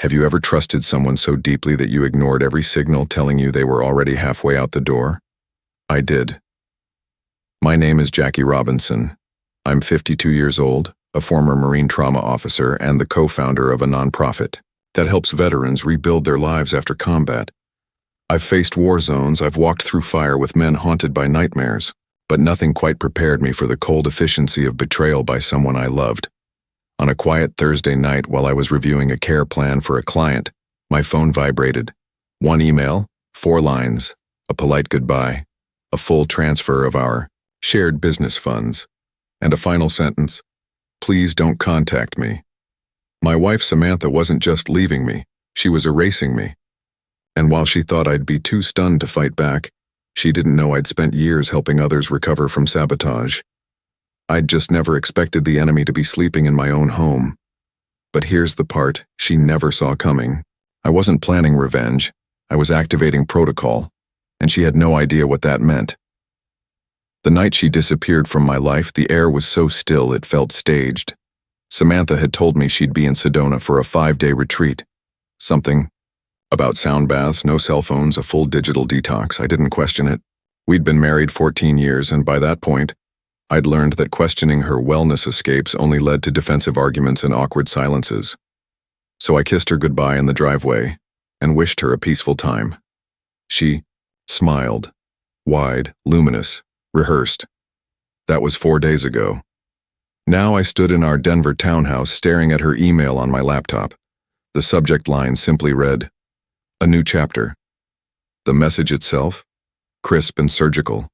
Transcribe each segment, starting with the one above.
Have you ever trusted someone so deeply that you ignored every signal telling you they were already halfway out the door? I did. My name is Jackie Robinson. I'm 52 years old, a former Marine trauma officer, and the co-founder of a nonprofit that helps veterans rebuild their lives after combat. I've faced war zones, I've walked through fire with men haunted by nightmares, but nothing quite prepared me for the cold efficiency of betrayal by someone I loved. On a quiet Thursday night while I was reviewing a care plan for a client, my phone vibrated. One email, 4 lines, a polite goodbye, a full transfer of our shared business funds, and a final sentence, "Please don't contact me." My wife Samantha wasn't just leaving me, she was erasing me. And while she thought I'd be too stunned to fight back, she didn't know I'd spent years helping others recover from sabotage. I'd just never expected the enemy to be sleeping in my own home. But here's the part she never saw coming. I wasn't planning revenge, I was activating protocol, and she had no idea what that meant. The night she disappeared from my life, the air was so still it felt staged. Samantha had told me she'd be in Sedona for a 5-day retreat. Something about sound baths, no cell phones, a full digital detox. I didn't question it. We'd been married 14 years, and by that point, I'd learned that questioning her wellness escapes only led to defensive arguments and awkward silences. So I kissed her goodbye in the driveway and wished her a peaceful time. She smiled, wide, luminous, rehearsed. That was 4 days ago. Now I stood in our Denver townhouse staring at her email on my laptop. The subject line simply read, "A new chapter." The message itself, crisp and surgical.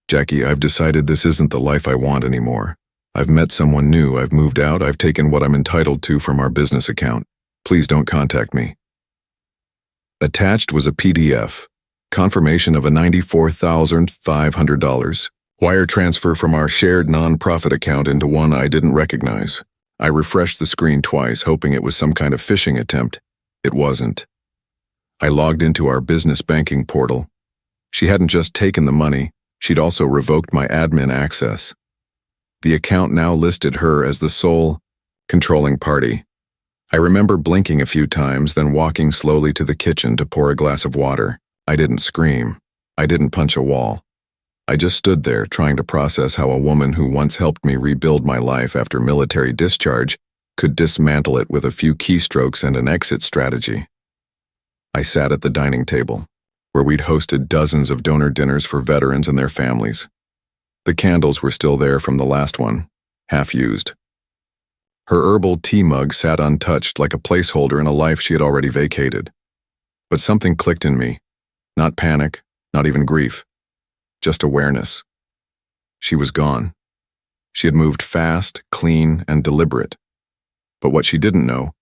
"Jackie, I've decided this isn't the life I want anymore. I've met someone new, I've moved out, I've taken what I'm entitled to from our business account. Please don't contact me." Attached was a PDF, confirmation of a $94,500 wire transfer from our shared nonprofit account into one I didn't recognize. I refreshed the screen twice, hoping it was some kind of phishing attempt. It wasn't. I logged into our business banking portal. She hadn't just taken the money, she'd also revoked my admin access. The account now listed her as the sole controlling party. I remember blinking a few times, then walking slowly to the kitchen to pour a glass of water. I didn't scream. I didn't punch a wall. I just stood there trying to process how a woman who once helped me rebuild my life after military discharge could dismantle it with a few keystrokes and an exit strategy. I sat at the dining table, where we'd hosted dozens of donor dinners for veterans and their families. The candles were still there from the last one, half used. Her herbal tea mug sat untouched like a placeholder in a life she had already vacated. But something clicked in me. Not panic, not even grief. Just awareness. She was gone. She had moved fast, clean, and deliberate. But what she didn't know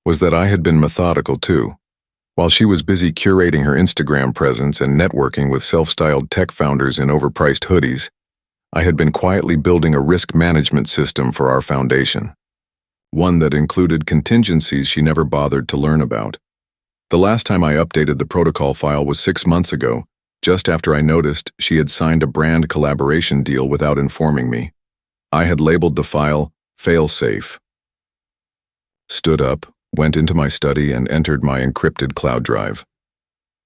was that I had been methodical too. While she was busy curating her Instagram presence and networking with self-styled tech founders in overpriced hoodies, I had been quietly building a risk management system for our foundation. One that included contingencies she never bothered to learn about. The last time I updated the protocol file was 6 months ago, just after I noticed she had signed a brand collaboration deal without informing me. I had labeled the file failsafe. Stood up, went into my study, and entered my encrypted cloud drive.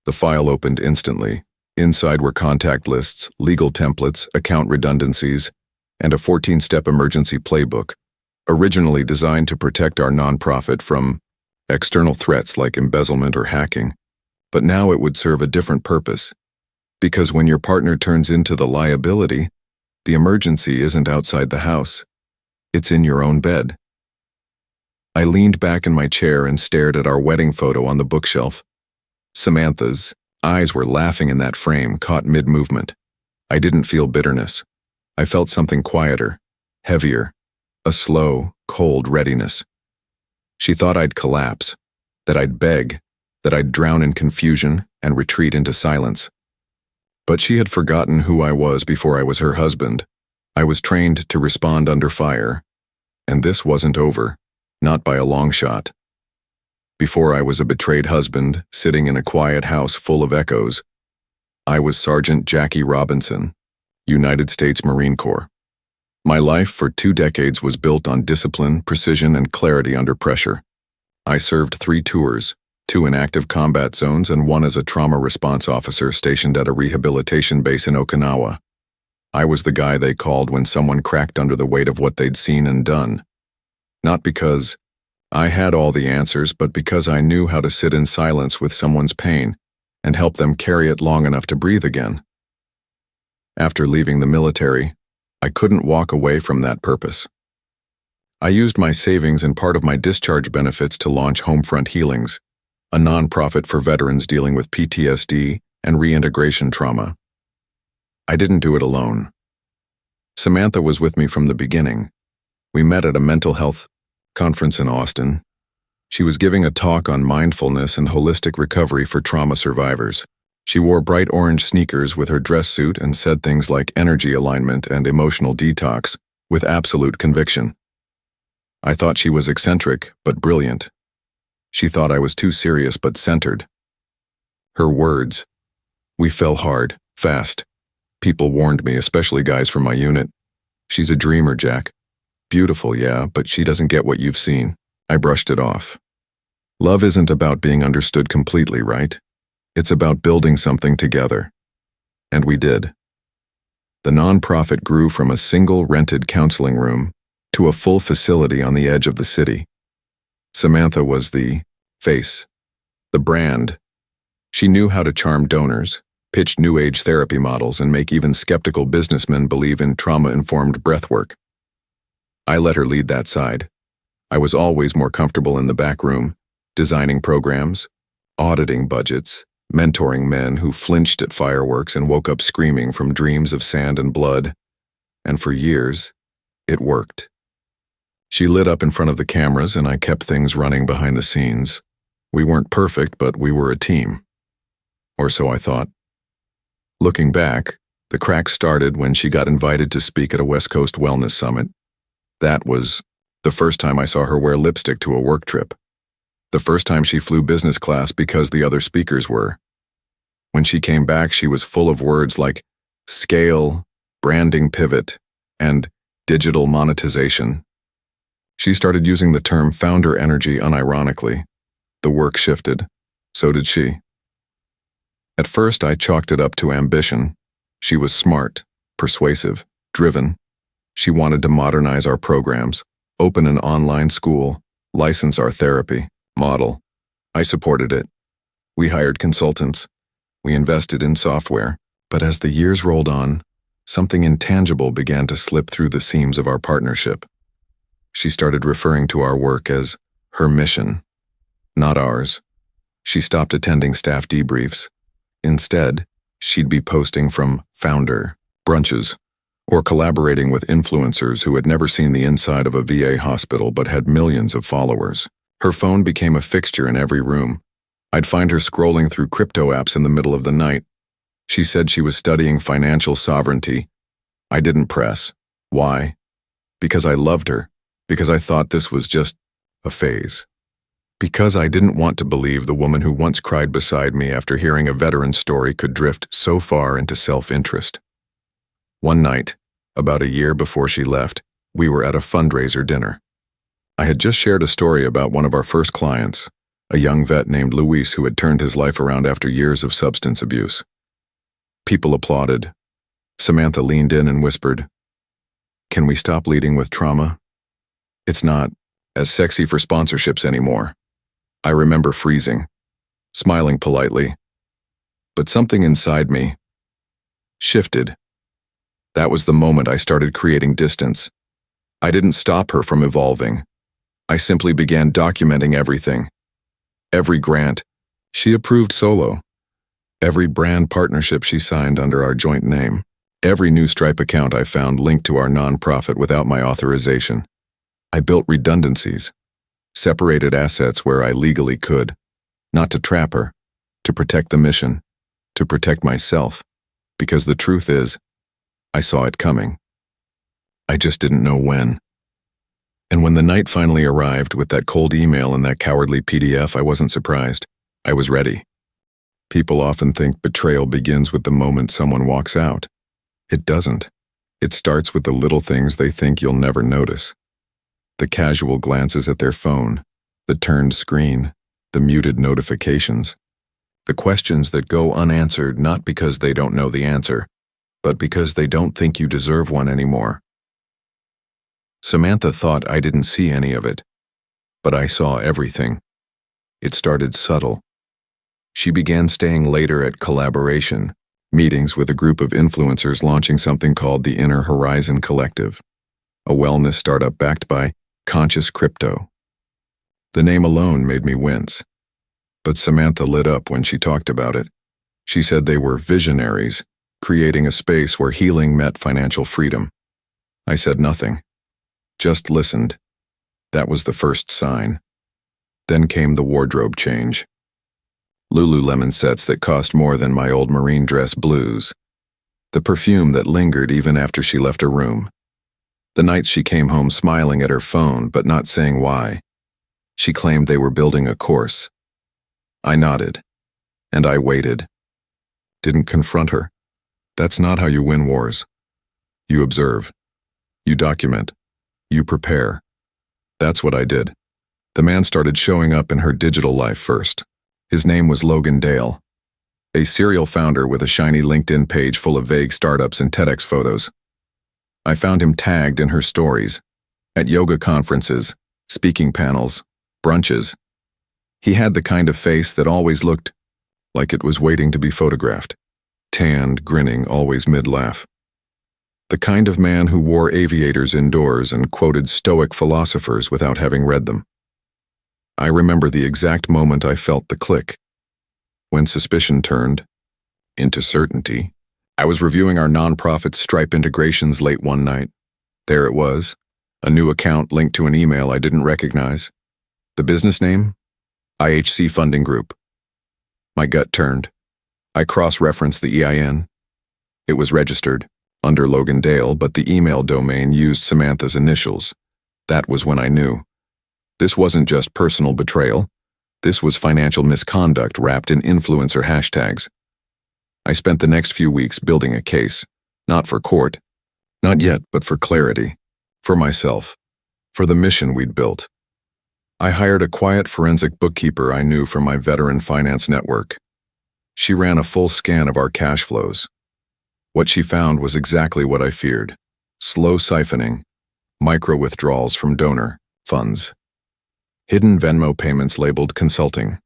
The file opened instantly. Inside were contact lists, legal templates, account redundancies, and a 14-step emergency playbook, originally designed to protect our nonprofit from external threats like embezzlement or hacking. But now it would serve a different purpose. Because when your partner turns into the liability, the emergency isn't outside the house. It's in your own bed. I leaned back in my chair and stared at our wedding photo on the bookshelf. Samantha's eyes were laughing in that frame, caught mid-movement. I didn't feel bitterness. I felt something quieter, heavier, a slow, cold readiness. She thought I'd collapse, that I'd beg, that I'd drown in confusion and retreat into silence. But she had forgotten who I was before I was her husband. I was trained to respond under fire. And this wasn't over, not by a long shot. Before I was a betrayed husband, sitting in a quiet house full of echoes, I was Sergeant Jackie Robinson, United States Marine Corps. My life for 2 decades was built on discipline, precision, and clarity under pressure. I served 3 tours, 2 in active combat zones and 1 as a trauma response officer stationed at a rehabilitation base in Okinawa. I was the guy they called when someone cracked under the weight of what they'd seen and done. Not because I had all the answers, but because I knew how to sit in silence with someone's pain and help them carry it long enough to breathe again. After leaving the military, I couldn't walk away from that purpose. I used my savings and part of my discharge benefits to launch Homefront Healings, a nonprofit for veterans dealing with PTSD and reintegration trauma. I didn't do it alone. Samantha was with me from the beginning. We met at a mental health conference in Austin. She was giving a talk on mindfulness and holistic recovery for trauma survivors. She wore bright orange sneakers with her dress suit and said things like energy alignment and emotional detox with absolute conviction. I thought she was eccentric but brilliant. She thought I was too serious but centered. Her words, "We fell hard, fast. People warned me, especially guys from my unit. She's a dreamer, Jack. Beautiful, yeah, but she doesn't get what you've seen." I brushed it off. Love isn't about being understood completely, right? It's about building something together. And we did. The nonprofit grew from a single rented counseling room to a full facility on the edge of the city. Samantha was the face, the brand. She knew how to charm donors, pitch new age therapy models, and make even skeptical businessmen believe in trauma-informed breathwork. I let her lead that side. I was always more comfortable in the back room, designing programs, auditing budgets, mentoring men who flinched at fireworks and woke up screaming from dreams of sand and blood. And for years, it worked. She lit up in front of the cameras and I kept things running behind the scenes. We weren't perfect, but we were a team. Or so I thought. Looking back, the cracks started when she got invited to speak at a West Coast wellness summit. That was the first time I saw her wear lipstick to a work trip. The first time she flew business class because the other speakers were. When she came back, she was full of words like scale, branding pivot, and digital monetization. She started using the term founder energy unironically. The work shifted. So did she. At first, I chalked it up to ambition. She was smart, persuasive, driven. She wanted to modernize our programs, open an online school, license our therapy model. I supported it. We hired consultants. We invested in software. But as the years rolled on, something intangible began to slip through the seams of our partnership. She started referring to our work as her mission, not ours. She stopped attending staff debriefs. Instead, she'd be posting from founder brunches or collaborating with influencers who had never seen the inside of a VA hospital but had millions of followers. Her phone became a fixture in every room. I'd find her scrolling through crypto apps in the middle of the night. She said she was studying financial sovereignty. I didn't press. Why? Because I loved her. Because I thought this was just a phase. Because I didn't want to believe the woman who once cried beside me after hearing a veteran's story could drift so far into self-interest. One night, about a year before she left, we were at a fundraiser dinner. I had just shared a story about one of our first clients, a young vet named Luis who had turned his life around after years of substance abuse. People applauded. Samantha leaned in and whispered, "Can we stop leading with trauma? It's not as sexy for sponsorships anymore." I remember freezing, smiling politely, but something inside me shifted. That was the moment I started creating distance. I didn't stop her from evolving. I simply began documenting everything. Every grant she approved solo. Every brand partnership she signed under our joint name. Every new Stripe account I found linked to our nonprofit without my authorization. I built redundancies, separated assets where I legally could, not to trap her, to protect the mission, to protect myself, because the truth is, I saw it coming. I just didn't know when. And when the night finally arrived with that cold email and that cowardly PDF, I wasn't surprised. I was ready. People often think betrayal begins with the moment someone walks out. It doesn't. It starts with the little things they think you'll never notice. The casual glances at their phone, The turned screen, the muted notifications, the questions that go unanswered not because they don't know the answer, but because they don't think you deserve one anymore. Samantha thought I didn't see any of it, but I saw everything. It started subtle. She began staying later at Collaboration, meetings with a group of influencers launching something called the Inner Horizon Collective, a wellness startup backed by Conscious Crypto. The name alone made me wince, but Samantha lit up when she talked about it. She said they were visionaries, creating a space where healing met financial freedom. I said nothing, just listened. That was the first sign. Then came the wardrobe change. Lululemon sets that cost more than my old marine dress blues. The perfume that lingered even after she left her room. The nights she came home smiling at her phone but not saying why. She claimed they were building a course. I nodded, and I waited. Didn't confront her. That's not how you win wars. You observe. You document. You prepare. That's what I did. The man started showing up in her digital life first. His name was Logan Dale, a serial founder with a shiny LinkedIn page full of vague startups and TEDx photos. I found him tagged in her stories, at yoga conferences, speaking panels, brunches. He had the kind of face that always looked like it was waiting to be photographed, tanned, grinning, always mid-laugh. The kind of man who wore aviators indoors and quoted Stoic philosophers without having read them. I remember the exact moment I felt the click. When suspicion turned into certainty. I was reviewing our nonprofit Stripe integrations late one night. There it was, a new account linked to an email I didn't recognize. The business name? IHC Funding Group. My gut turned. I cross-referenced the EIN. It was registered under Logan Dale, but the email domain used Samantha's initials. That was when I knew. This wasn't just personal betrayal. This was financial misconduct wrapped in influencer hashtags. I spent the next few weeks building a case, not for court, not yet, but for clarity, for myself, for the mission we'd built. I hired a quiet forensic bookkeeper I knew from my veteran finance network. She ran a full scan of our cash flows. What she found was exactly what I feared: slow siphoning, micro withdrawals from donor funds, hidden Venmo payments labeled consulting,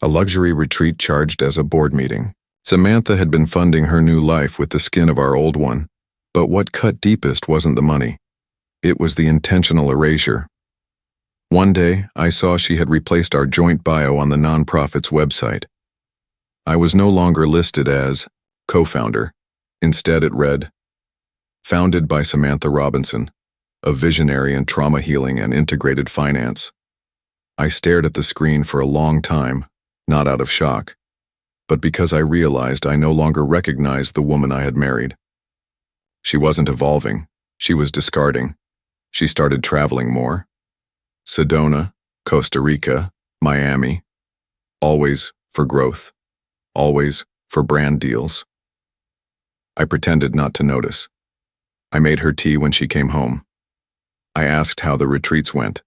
a luxury retreat charged as a board meeting. Samantha had been funding her new life with the skin of our old one, but what cut deepest wasn't the money. It was the intentional erasure. One day, I saw she had replaced our joint bio on the nonprofit's website. I was no longer listed as co-founder. Instead, it read, "Founded by Samantha Robinson, a visionary in trauma healing and integrated finance." I stared at the screen for a long time, not out of shock, but because I realized I no longer recognized the woman I had married. She wasn't evolving, she was discarding. She started traveling more. Sedona, Costa Rica, Miami. Always for growth. Always for brand deals. I pretended not to notice. I made her tea when she came home. I asked how the retreats went.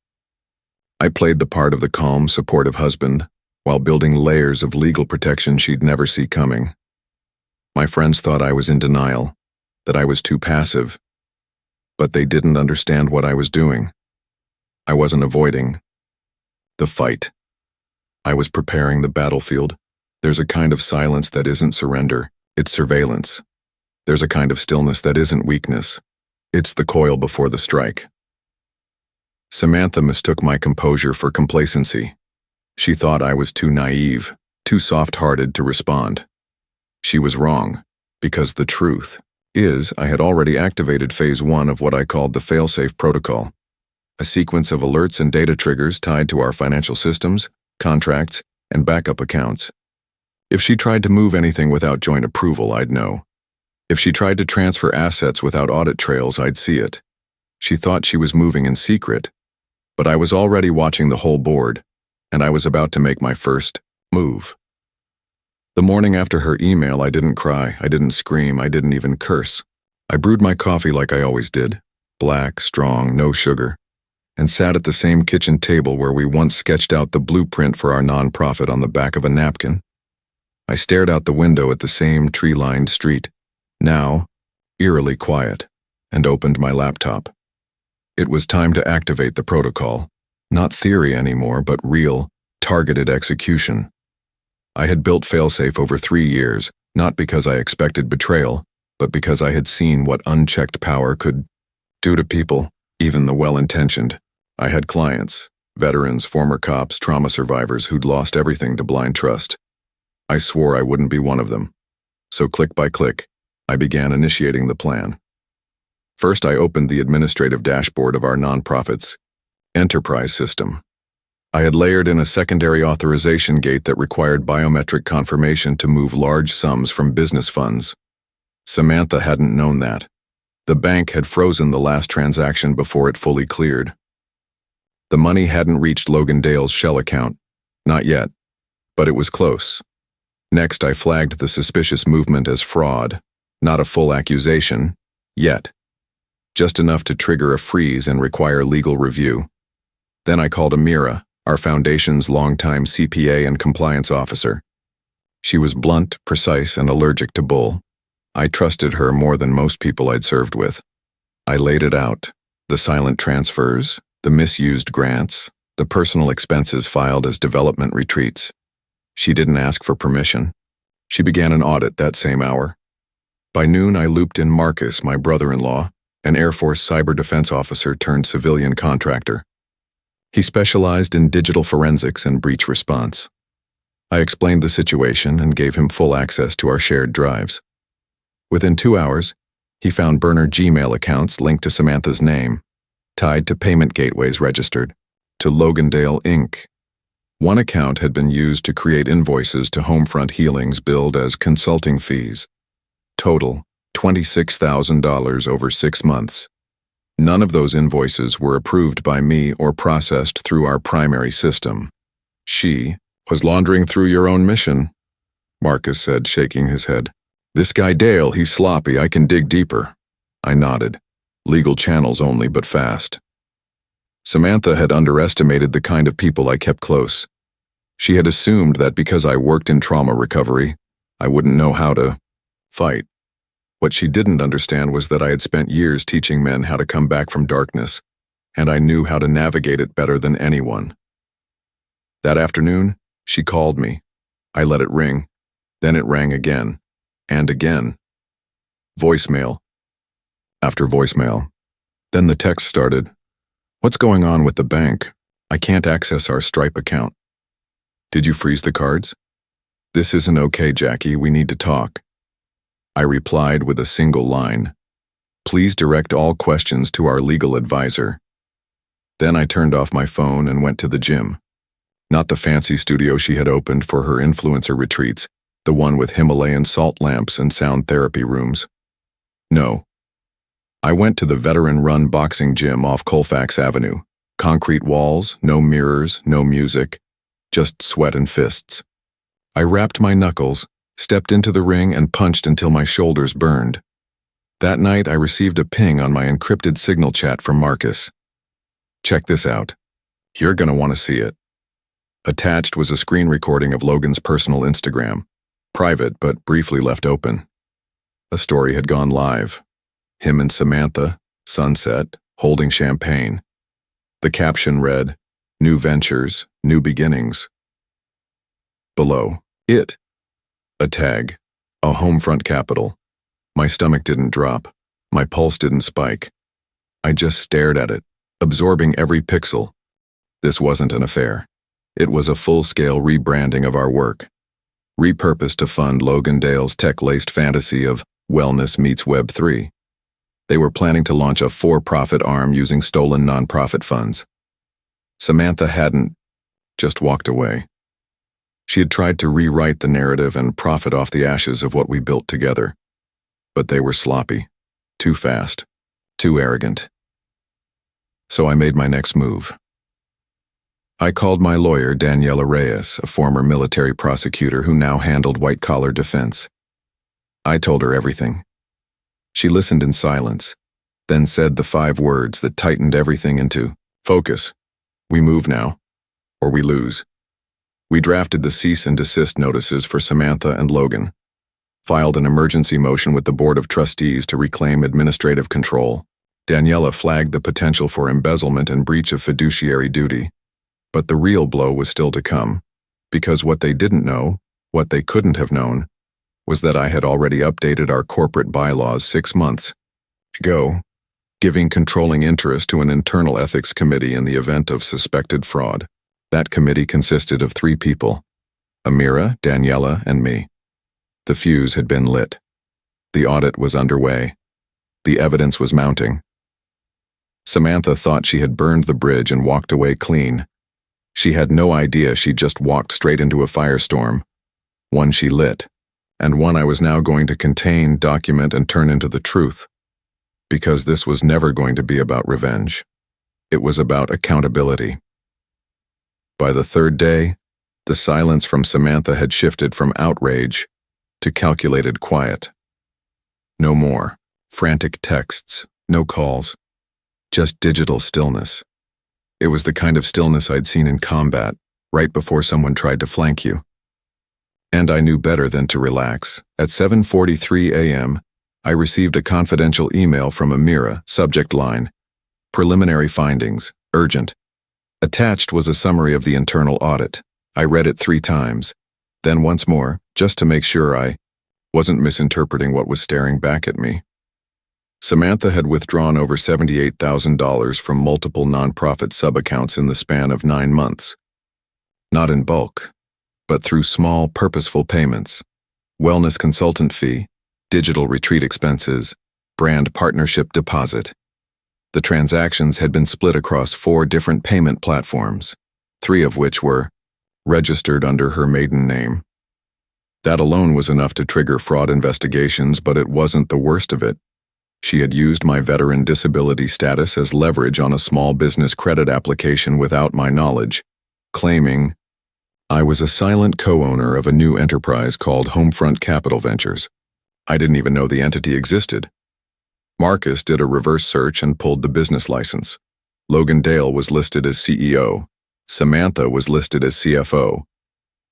I played the part of the calm, supportive husband while building layers of legal protection she'd never see coming. My friends thought I was in denial, that I was too passive, but they didn't understand what I was doing. I wasn't avoiding the fight. I was preparing the battlefield. There's a kind of silence that isn't surrender, it's surveillance. There's a kind of stillness that isn't weakness. It's the coil before the strike. Samantha mistook my composure for complacency. She thought I was too naive, too soft-hearted to respond. She was wrong, because the truth is I had already activated phase 1 of what I called the fail-safe protocol, a sequence of alerts and data triggers tied to our financial systems, contracts, and backup accounts. If she tried to move anything without joint approval, I'd know. If she tried to transfer assets without audit trails, I'd see it. She thought she was moving in secret, but I was already watching the whole board, and I was about to make my first move. The morning after her email, I didn't cry, I didn't scream, I didn't even curse. I brewed my coffee like I always did, black, strong, no sugar. and sat at the same kitchen table where we once sketched out the blueprint for our nonprofit on the back of a napkin. I stared out the window at the same tree-lined street, now eerily quiet, and opened my laptop. It was time to activate the protocol, not theory anymore, but real, targeted execution. I had built Failsafe over 3 years, not because I expected betrayal, but because I had seen what unchecked power could do to people, even the well-intentioned. I had clients, veterans, former cops, trauma survivors who'd lost everything to blind trust. I swore I wouldn't be one of them. So click by click, I began initiating the plan. First, I opened the administrative dashboard of our nonprofit's enterprise system. I had layered in a secondary authorization gate that required biometric confirmation to move large sums from business funds. Samantha hadn't known that. The bank had frozen the last transaction before it fully cleared. The money hadn't reached Logan Dale's shell account. Not yet. But it was close. Next, I flagged the suspicious movement as fraud, not a full accusation, yet. Just enough to trigger a freeze and require legal review. Then I called Amira, our foundation's longtime CPA and compliance officer. She was blunt, precise, and allergic to bull. I trusted her more than most people I'd served with. I laid it out, the silent transfers, the misused grants, the personal expenses filed as development retreats. She didn't ask for permission. She began an audit that same hour. By noon, I looped in Marcus, my brother-in-law, an Air Force cyber defense officer turned civilian contractor. He specialized in digital forensics and breach response. I explained the situation and gave him full access to our shared drives. Within 2 hours, he found burner Gmail accounts linked to Samantha's name, tied to payment gateways registered, to Logandale Inc. One account had been used to create invoices to Homefront Healings billed as consulting fees. Total, $26,000 over 6 months. None of those invoices were approved by me or processed through our primary system. She was laundering through your own mission, Marcus said, shaking his head. This guy Dale, he's sloppy, I can dig deeper. I nodded. Legal channels only, but fast. Samantha had underestimated the kind of people I kept close. She had assumed that because I worked in trauma recovery, I wouldn't know how to fight. What she didn't understand was that I had spent years teaching men how to come back from darkness, and I knew how to navigate it better than anyone. That afternoon, she called me. I let it ring. Then it rang again. And again. Voicemail. After voicemail. Then the text started. What's going on with the bank? I can't access our Stripe account. Did you freeze the cards? This isn't okay, Jackie. We need to talk. I replied with a single line. Please direct all questions to our legal advisor. Then I turned off my phone and went to the gym. Not the fancy studio she had opened for her influencer retreats, the one with Himalayan salt lamps and sound therapy rooms. No. I went to the veteran-run boxing gym off Colfax Avenue. Concrete walls, no mirrors, no music, just sweat and fists. I rapped my knuckles, stepped into the ring, and punched until my shoulders burned. That night, I received a ping on my encrypted signal chat from Marcus. Check this out. You're gonna want to see it. Attached was a screen recording of Logan's personal Instagram. Private, but briefly left open. A story had gone live. Him and Samantha, sunset, holding champagne. The caption read, New ventures, new beginnings. Below, it. A tag. A Homefront capital. My stomach didn't drop. My pulse didn't spike. I just stared at it, absorbing every pixel. This wasn't an affair. It was a full-scale rebranding of our work. Repurposed to fund Logan Dale's tech-laced fantasy of wellness meets Web3. They were planning to launch a for-profit arm using stolen nonprofit funds. Samantha hadn't just walked away. She had tried to rewrite the narrative and profit off the ashes of what we built together. But they were sloppy, too fast, too arrogant. So I made my next move. I called my lawyer, Daniela Reyes, a former military prosecutor who now handled white-collar defense. I told her everything. She listened in silence, then said the 5 words that tightened everything into Focus. We move now, or we lose. We drafted the cease and desist notices for Samantha and Logan, filed an emergency motion with the Board of Trustees to reclaim administrative control. Daniela flagged the potential for embezzlement and breach of fiduciary duty. But the real blow was still to come, because what they didn't know, what they couldn't have known, was that I had already updated our corporate bylaws 6 months ago, giving controlling interest to an internal ethics committee in the event of suspected fraud. That committee consisted of 3 people: Amira, Daniela, and me. The fuse had been lit. The audit was underway. The evidence was mounting. Samantha thought she had burned the bridge and walked away clean. She had no idea she'd just walked straight into a firestorm, one she lit, and one I was now going to contain, document, and turn into the truth. Because this was never going to be about revenge. It was about accountability. By the 3rd day, the silence from Samantha had shifted from outrage to calculated quiet. No more frantic texts, no calls, just digital stillness. It was the kind of stillness I'd seen in combat, right before someone tried to flank you. And I knew better than to relax. At 7:43 a.m., I received a confidential email from Amira, subject line, "Preliminary findings, urgent." Attached was a summary of the internal audit. I read it 3 times, then once more, just to make sure I wasn't misinterpreting what was staring back at me. Samantha had withdrawn over $78,000 from multiple nonprofit sub-accounts in the span of 9 months. Not in bulk, but through small, purposeful payments: wellness consultant fee, digital retreat expenses, brand partnership deposit. The transactions had been split across 4 different payment platforms, 3 of which were registered under her maiden name. That alone was enough to trigger fraud investigations, but it wasn't the worst of it. She had used my veteran disability status as leverage on a small business credit application without my knowledge, claiming I was a silent co-owner of a new enterprise called Homefront Capital Ventures. I didn't even know the entity existed. Marcus did a reverse search and pulled the business license. Logan Dale was listed as CEO. Samantha was listed as CFO.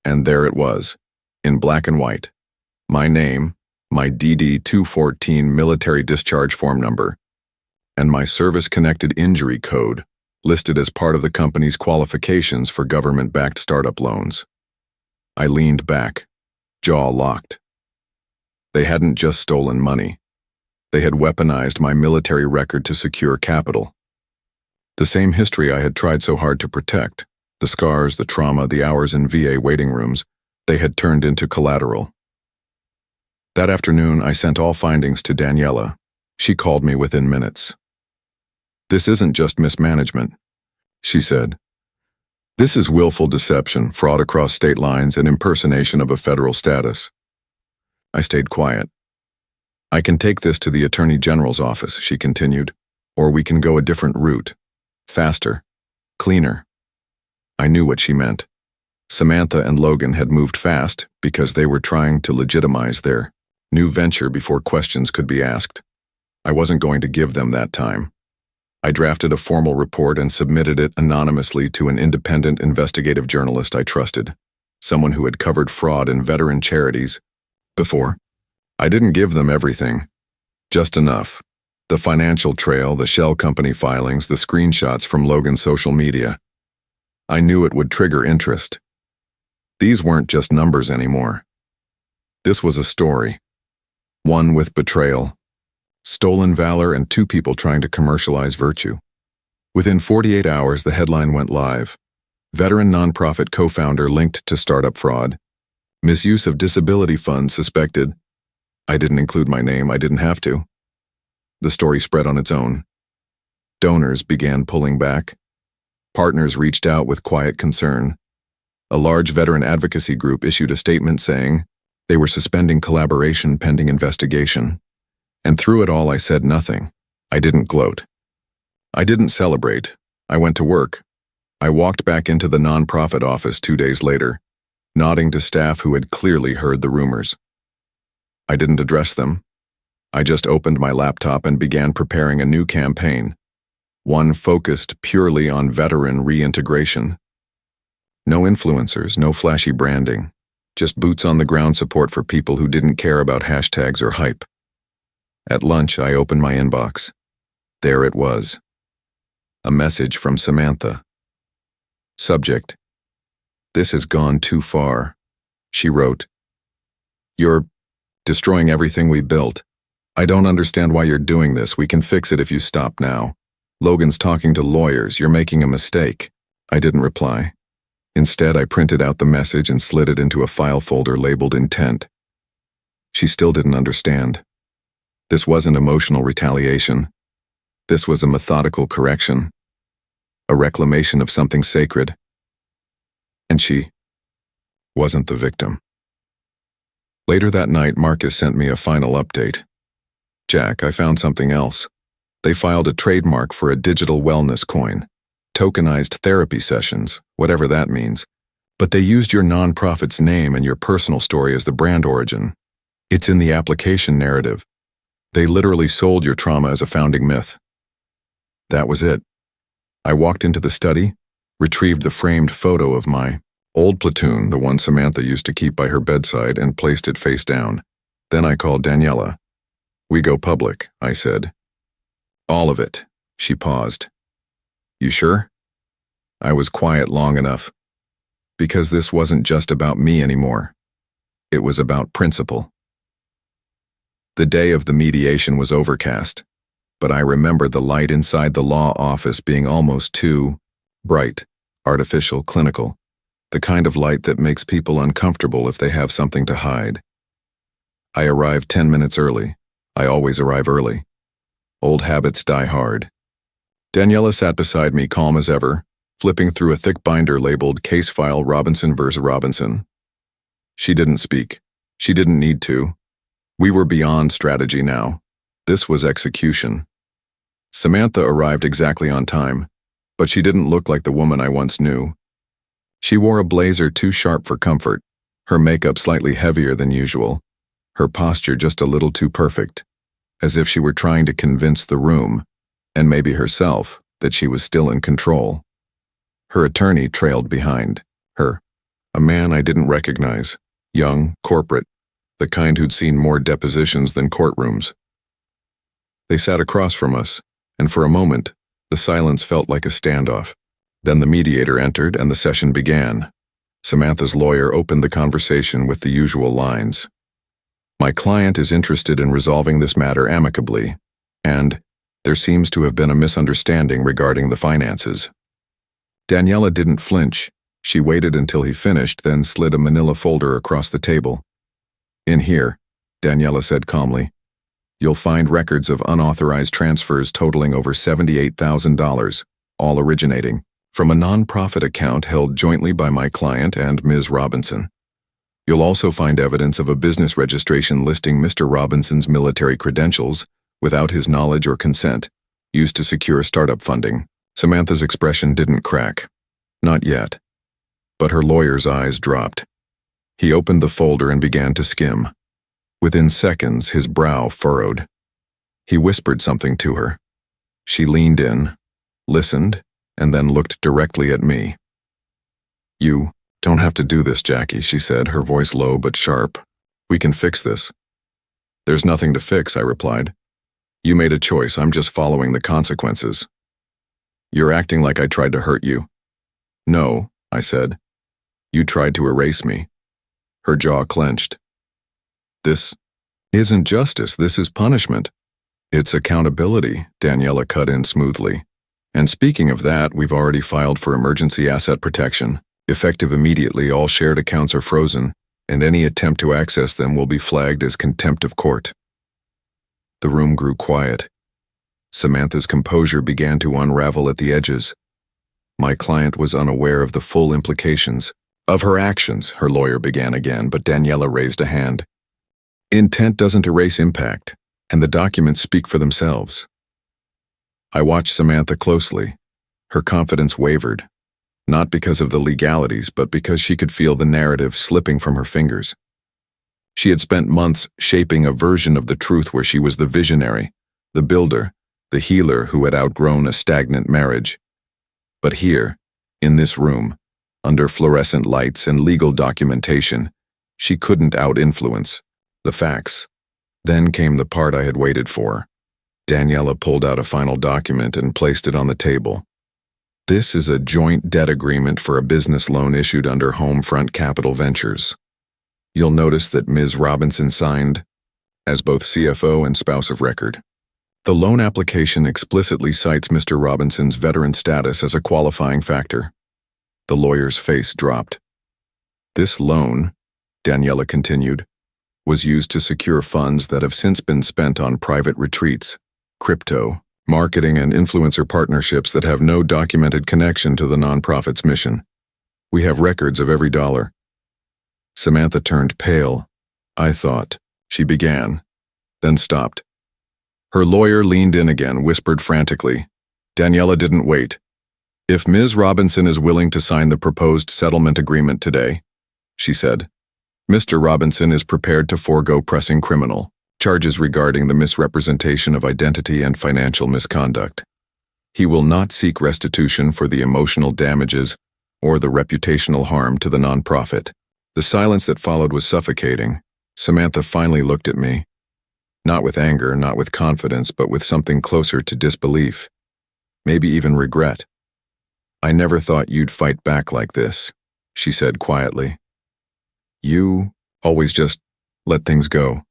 And there it was, in black and white. My name, my DD-214 military discharge form number, and my service-connected injury code listed as part of the company's qualifications for government-backed startup loans. I leaned back, jaw locked. They hadn't just stolen money. They had weaponized my military record to secure capital. The same history I had tried so hard to protect, the scars, the trauma, the hours in VA waiting rooms, they had turned into collateral. That afternoon, I sent all findings to Daniela. She called me within minutes. "This isn't just mismanagement," she said. "This is willful deception, fraud across state lines, and impersonation of a federal status." I stayed quiet. "I can take this to the Attorney General's office," she continued, "or we can go a different route. Faster. Cleaner." I knew what she meant. Samantha and Logan had moved fast because they were trying to legitimize their new venture before questions could be asked. I wasn't going to give them that time. I drafted a formal report and submitted it anonymously to an independent investigative journalist I trusted, someone who had covered fraud in veteran charities before. I didn't give them everything, just enough. The financial trail, the shell company filings, the screenshots from Logan's social media. I knew it would trigger interest. These weren't just numbers anymore. This was a story. One with betrayal, stolen valor, and 2 people trying to commercialize virtue. Within 48 hours, the headline went live. Veteran nonprofit co-founder linked to startup fraud. Misuse of disability funds suspected. I didn't include my name, I didn't have to. The story spread on its own. Donors began pulling back. Partners reached out with quiet concern. A large veteran advocacy group issued a statement saying they were suspending collaboration pending investigation. And through it all, I said nothing. I didn't gloat. I didn't celebrate. I went to work. I walked back into the nonprofit office 2 days later, nodding to staff who had clearly heard the rumors. I didn't address them. I just opened my laptop and began preparing a new campaign, one focused purely on veteran reintegration. No influencers, no flashy branding, just boots-on-the-ground support for people who didn't care about hashtags or hype. At lunch, I opened my inbox. There it was. A message from Samantha. Subject: "This has gone too far." She wrote, "You're destroying everything we built. I don't understand why you're doing this. We can fix it if you stop now. Logan's talking to lawyers. You're making a mistake." I didn't reply. Instead, I printed out the message and slid it into a file folder labeled Intent. She still didn't understand. This wasn't emotional retaliation. This was a methodical correction, a reclamation of something sacred. And she wasn't the victim. Later that night, Marcus sent me a final update. "Jack, I found something else. They filed a trademark for a digital wellness coin. Tokenized therapy sessions, whatever that means. But they used your nonprofit's name and your personal story as the brand origin. It's in the application narrative. They literally sold your trauma as a founding myth." That was it. I walked into the study, retrieved the framed photo of my old platoon, the one Samantha used to keep by her bedside, and placed it face down. Then I called Daniela. "We go public," I said. "All of it." She paused. "You sure?" I was quiet long enough. Because this wasn't just about me anymore. It was about principle. The day of the mediation was overcast, but I remember the light inside the law office being almost too bright, artificial, clinical, the kind of light that makes people uncomfortable if they have something to hide. I arrived 10 minutes early. I always arrive early. Old habits die hard. Daniela sat beside me, calm as ever, flipping through a thick binder labeled Case File Robinson vs. Robinson. She didn't speak. She didn't need to. We were beyond strategy now. This was execution. Samantha arrived exactly on time, but she didn't look like the woman I once knew. She wore a blazer too sharp for comfort, her makeup slightly heavier than usual, her posture just a little too perfect, as if she were trying to convince the room, and maybe herself, that she was still in control. Her attorney trailed behind her, a man I didn't recognize, young, corporate, the kind who'd seen more depositions than courtrooms. They sat across from us, and for a moment, the silence felt like a standoff. Then the mediator entered and the session began. Samantha's lawyer opened the conversation with the usual lines. "My client is interested in resolving this matter amicably, and there seems to have been a misunderstanding regarding the finances." Daniela didn't flinch. She waited until he finished, then slid a manila folder across the table. "In here," Daniela said calmly, "you'll find records of unauthorized transfers totaling over $78,000, all originating from a nonprofit account held jointly by my client and Ms. Robinson. You'll also find evidence of a business registration listing Mr. Robinson's military credentials without his knowledge or consent, used to secure startup funding." Samantha's expression didn't crack. Not yet. But her lawyer's eyes dropped. He opened the folder and began to skim. Within seconds, his brow furrowed. He whispered something to her. She leaned in, listened, and then looked directly at me. "You don't have to do this, Jackie," she said, her voice low but sharp. "We can fix this." "There's nothing to fix," I replied. "You made a choice. I'm just following the consequences." "You're acting like I tried to hurt you." "No," I said. "You tried to erase me." Her jaw clenched. "This isn't justice. This is punishment." "It's accountability," Daniela cut in smoothly. "And speaking of that, we've already filed for emergency asset protection. Effective immediately, all shared accounts are frozen, and any attempt to access them will be flagged as contempt of court." The room grew quiet. Samantha's composure began to unravel at the edges. My client was unaware of the full implications of her actions, her lawyer began again, but Daniela raised a hand. "Intent doesn't erase impact, and the documents speak for themselves." I watched Samantha closely. Her confidence wavered, not because of the legalities, but because she could feel the narrative slipping from her fingers. She had spent months shaping a version of the truth where she was the visionary, the builder, the healer who had outgrown a stagnant marriage. But here, in this room, under fluorescent lights and legal documentation, she couldn't out-influence the facts. Then came the part I had waited for. Daniela pulled out a final document and placed it on the table. This is a joint debt agreement for a business loan issued under Homefront Capital Ventures. You'll notice that Ms. Robinson signed as both CFO and spouse of record. The loan application explicitly cites Mr. Robinson's veteran status as a qualifying factor. The lawyer's face dropped. This loan, Daniela continued, was used to secure funds that have since been spent on private retreats, crypto, marketing, and influencer partnerships that have no documented connection to the nonprofit's mission. We have records of every dollar. Samantha turned pale. I thought. She began, then stopped. Her lawyer leaned in again, whispered frantically. Daniela didn't wait. If Ms. Robinson is willing to sign the proposed settlement agreement today, she said, Mr. Robinson is prepared to forego pressing criminal charges regarding the misrepresentation of identity and financial misconduct. He will not seek restitution for the emotional damages or the reputational harm to the nonprofit. The silence that followed was suffocating. Samantha finally looked at me. Not with anger, not with confidence, but with something closer to disbelief. Maybe even regret. I never thought you'd fight back like this, she said quietly. You always just let things go.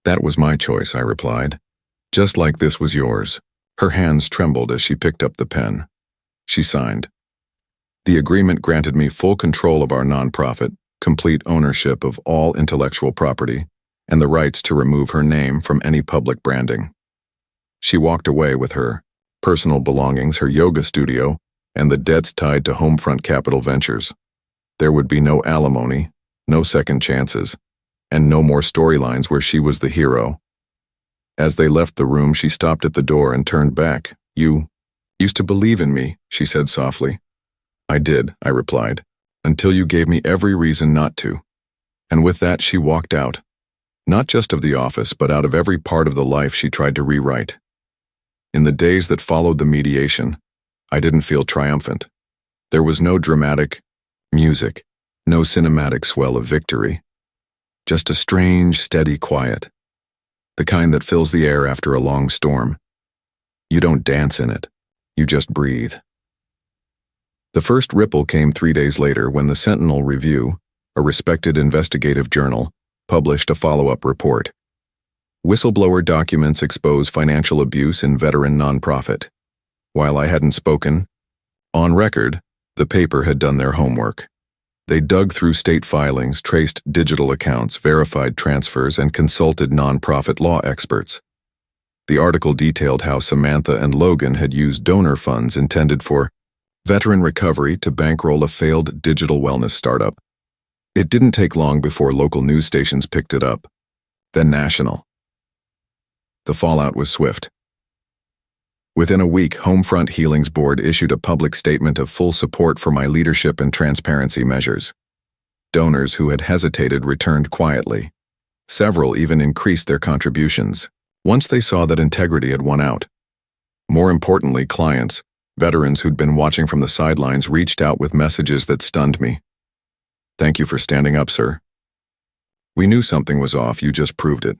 That was my choice, I replied. Just like this was yours. Her hands trembled as she picked up the pen. She signed. The agreement granted me full control of our nonprofit, complete ownership of all intellectual property, and the rights to remove her name from any public branding. She walked away with her personal belongings, her yoga studio, and the debts tied to Homefront Capital Ventures. There would be no alimony, no second chances, and no more storylines where she was the hero. As they left the room, she stopped at the door and turned back. You used to believe in me, she said softly. I did, I replied, until you gave me every reason not to. And with that, she walked out. Not just of the office, but out of every part of the life she tried to rewrite. In the days that followed the mediation, I didn't feel triumphant. There was no dramatic music, no cinematic swell of victory. Just a strange, steady quiet. The kind that fills the air after a long storm. You don't dance in it. You just breathe. The first ripple came 3 days later when the Sentinel Review, a respected investigative journal, published a follow-up report. Whistleblower documents expose financial abuse in veteran nonprofit. While I hadn't spoken, on record, the paper had done their homework. They dug through state filings, traced digital accounts, verified transfers, and consulted nonprofit law experts. The article detailed how Samantha and Logan had used donor funds intended for veteran recovery to bankroll a failed digital wellness startup. It didn't take long before local news stations picked it up, then national. The fallout was swift. Within a week, Homefront Healing's board issued a public statement of full support for my leadership and transparency measures. Donors who had hesitated returned quietly. Several even increased their contributions, once they saw that integrity had won out. More importantly, clients, veterans who'd been watching from the sidelines, reached out with messages that stunned me. Thank you for standing up, sir. We knew something was off, you just proved it.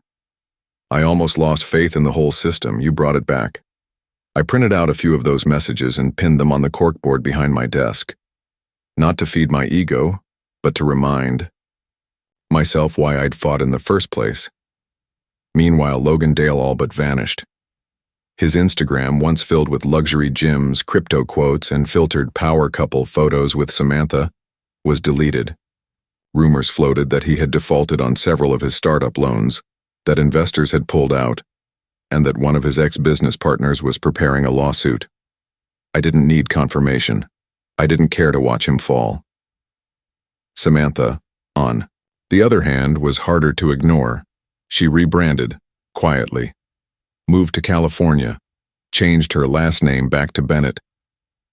I almost lost faith in the whole system, you brought it back. I printed out a few of those messages and pinned them on the corkboard behind my desk. Not to feed my ego, but to remind myself why I'd fought in the first place. Meanwhile, Logan Dale all but vanished. His Instagram, once filled with luxury gyms, crypto quotes, and filtered power couple photos with Samantha, was deleted. Rumors floated that he had defaulted on several of his startup loans, that investors had pulled out, and that one of his ex-business partners was preparing a lawsuit. I didn't need confirmation. I didn't care to watch him fall. Samantha, on the other hand, was harder to ignore. She rebranded, quietly, moved to California, changed her last name back to Bennett,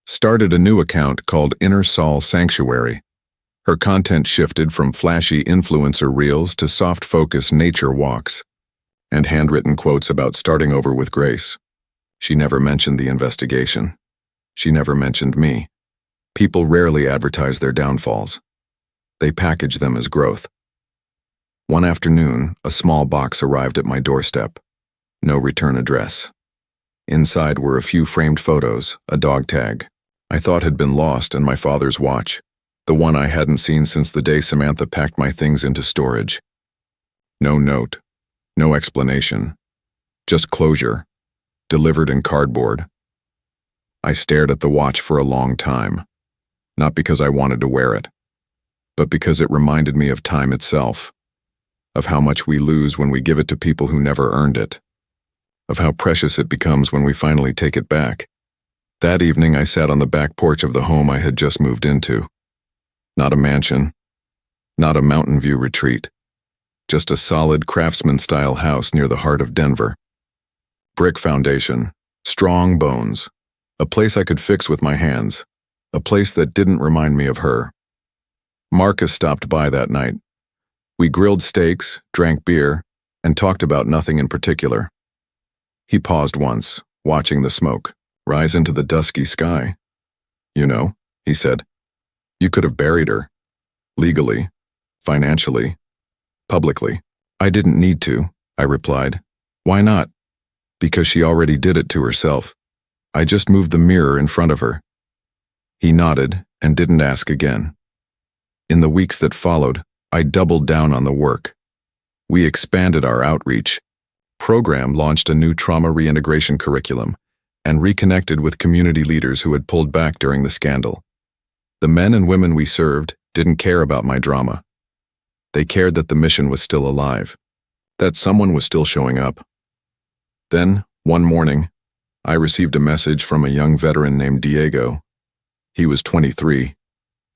started a new account called Inner Saul Sanctuary. Her content shifted from flashy influencer reels to soft-focus nature walks, and handwritten quotes about starting over with grace. She never mentioned the investigation. She never mentioned me. People rarely advertise their downfalls. They package them as growth. One afternoon, a small box arrived at my doorstep. No return address. Inside were a few framed photos, a dog tag I thought had been lost, and my father's watch, the one I hadn't seen since the day Samantha packed my things into storage. No note, no explanation, just closure, delivered in cardboard. I stared at the watch for a long time, not because I wanted to wear it, but because it reminded me of time itself, of how much we lose when we give it to people who never earned it, of how precious it becomes when we finally take it back. That evening I sat on the back porch of the home I had just moved into. Not a mansion, not a Mountain View retreat, just a solid craftsman-style house near the heart of Denver. Brick foundation, strong bones, a place I could fix with my hands, a place that didn't remind me of her. Marcus stopped by that night. We grilled steaks, drank beer, and talked about nothing in particular. He paused once, watching the smoke rise into the dusky sky. "You know," he said, "you could have buried her. Legally, financially, publicly." "I didn't need to," I replied. "Why not?" "Because she already did it to herself. I just moved the mirror in front of her." He nodded and didn't ask again. In the weeks that followed, I doubled down on the work. We expanded our outreach. Program launched a new trauma reintegration curriculum and reconnected with community leaders who had pulled back during the scandal. The men and women we served didn't care about my drama. They cared that the mission was still alive, that someone was still showing up. Then, one morning, I received a message from a young veteran named Diego. He was 23,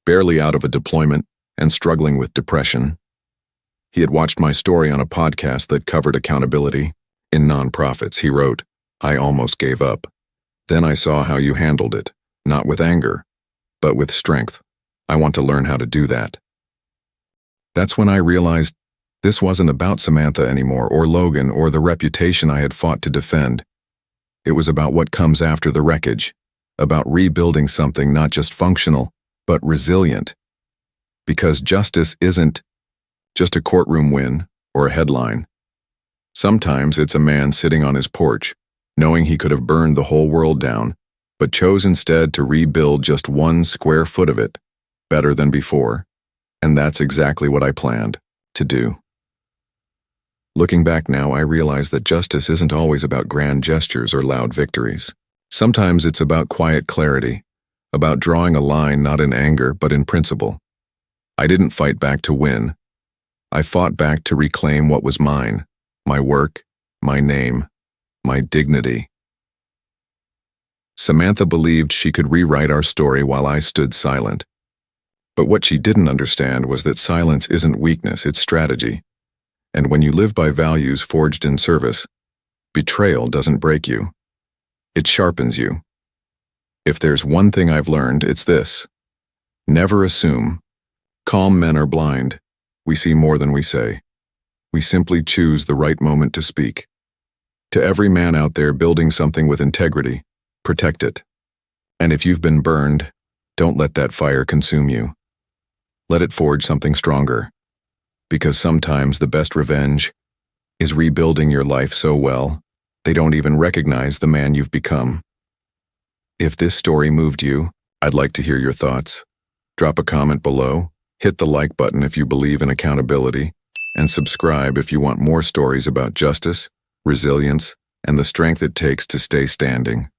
barely out of a deployment and struggling with depression. He had watched my story on a podcast that covered accountability. In nonprofits, he wrote, "I almost gave up. Then I saw how you handled it, not with anger, but with strength. I want to learn how to do that." That's when I realized this wasn't about Samantha anymore, or Logan, or the reputation I had fought to defend. It was about what comes after the wreckage, about rebuilding something not just functional, but resilient. Because justice isn't just a courtroom win or a headline. Sometimes it's a man sitting on his porch, knowing he could have burned the whole world down, but chose instead to rebuild just 1 square foot of it, better than before. And that's exactly what I planned to do. Looking back now, I realize that justice isn't always about grand gestures or loud victories. Sometimes it's about quiet clarity, about drawing a line not in anger but in principle. I didn't fight back to win. I fought back to reclaim what was mine, my work, my name, my dignity. Samantha believed she could rewrite our story while I stood silent. But what she didn't understand was that silence isn't weakness, it's strategy. And when you live by values forged in service, betrayal doesn't break you. It sharpens you. If there's one thing I've learned, it's this: never assume. Calm men are blind. We see more than we say. We simply choose the right moment to speak. To every man out there building something with integrity, protect it. And if you've been burned, don't let that fire consume you. Let it forge something stronger. Because sometimes the best revenge is rebuilding your life so well, they don't even recognize the man you've become. If this story moved you, I'd like to hear your thoughts. Drop a comment below, hit the like button if you believe in accountability, and subscribe if you want more stories about justice, resilience, and the strength it takes to stay standing.